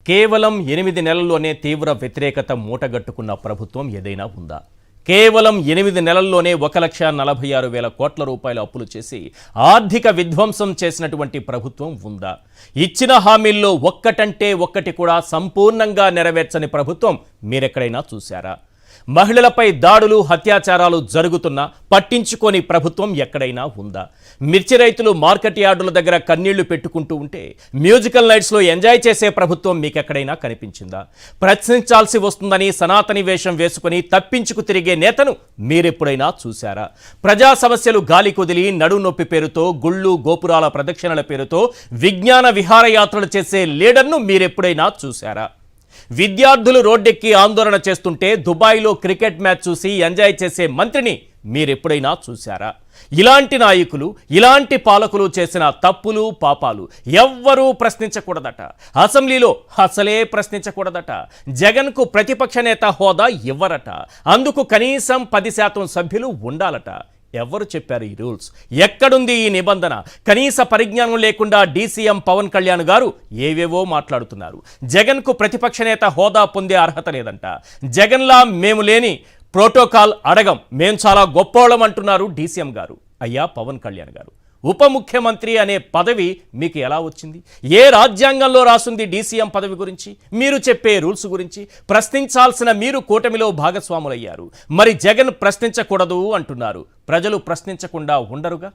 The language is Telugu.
కేవలం 8 నెలల్లోనే తీవ్ర వ్యతిరేకత మూటగట్టుకున్న ప్రభుత్వం ఏదైనా ఉందా? కేవలం 8 నెలల్లోనే 1,46,000 కోట్ల రూపాయల అప్పులు చేసి ఆర్థిక విధ్వంసం చేసినటువంటి ప్రభుత్వం ఉందా? ఇచ్చిన హామీల్లో ఒక్కటంటే ఒక్కటి కూడా సంపూర్ణంగా నెరవేర్చని ప్రభుత్వం మీరెక్కడైనా చూశారా? మహిళలపై దాడులు అత్యాచారాలు జరుగుతున్నా పట్టించుకోని ప్రభుత్వం ఎక్కడైనా ఉందా? మిర్చి రైతులు మార్కెట్ యార్డుల దగ్గర కన్నీళ్లు పెట్టుకుంటూ ఉంటే మ్యూజికల్ నైట్స్లో ఎంజాయ్ చేసే ప్రభుత్వం మీకెక్కడైనా కనిపించిందా? ప్రశ్నించాల్సి వస్తుందని సనాతని వేషం వేసుకుని తప్పించుకు తిరిగే నేతను మీరెప్పుడైనా చూశారా? ప్రజా సమస్యలు గాలి కుదిలి నడు నొప్పి పేరుతో గుళ్ళు గోపురాల ప్రదక్షిణల పేరుతో విజ్ఞాన విహారయాత్రలు చేసే లీడర్ను మీరెప్పుడైనా చూశారా? విద్యార్థులు రోడ్డెక్కి ఆందోళన చేస్తుంటే దుబాయ్లో క్రికెట్ మ్యాచ్ చూసి ఎంజాయ్ చేసే మంత్రిని మీరెప్పుడైనా చూశారా? ఇలాంటి నాయకులు, ఇలాంటి పాలకులు చేసిన తప్పులు పాపాలు ఎవ్వరూ ప్రశ్నించకూడదట. అసెంబ్లీలో అసలే ప్రశ్నించకూడదట. జగన్కు ప్రతిపక్ష నేత హోదా ఇవ్వరట. అందుకు కనీసం 10% సభ్యులు ఉండాలట. ఎవరు చెప్పారు ఈ రూల్స్? ఎక్కడుంది ఈ నిబంధన? కనీస పరిజ్ఞానం లేకుండా డీసీఎం పవన్ కళ్యాణ్ గారు ఏవేవో మాట్లాడుతున్నారు. జగన్కు ప్రతిపక్ష నేత హోదా పొందే అర్హత లేదంట. జగన్లా మేము లేని ప్రోటోకాల్ అడగం, మేం చాలా గొప్పోళ్ళం అంటున్నారు డీసీఎం గారు. అయ్యా పవన్ కళ్యాణ్ గారు, ఉప ముఖ్యమంత్రి అనే పదవి మీకు ఎలా వచ్చింది? ఏ రాజ్యాంగంలో రాసుంది డీసీఎం పదవి గురించి? మీరు చెప్పే రూల్స్ గురించి ప్రశ్నించాల్సిన మీరు కూటమిలో భాగస్వాములయ్యారు. మరి జగన్ ప్రశ్నించకూడదు అంటున్నారు. ప్రజలు ప్రశ్నించకుండా ఉండరుగా?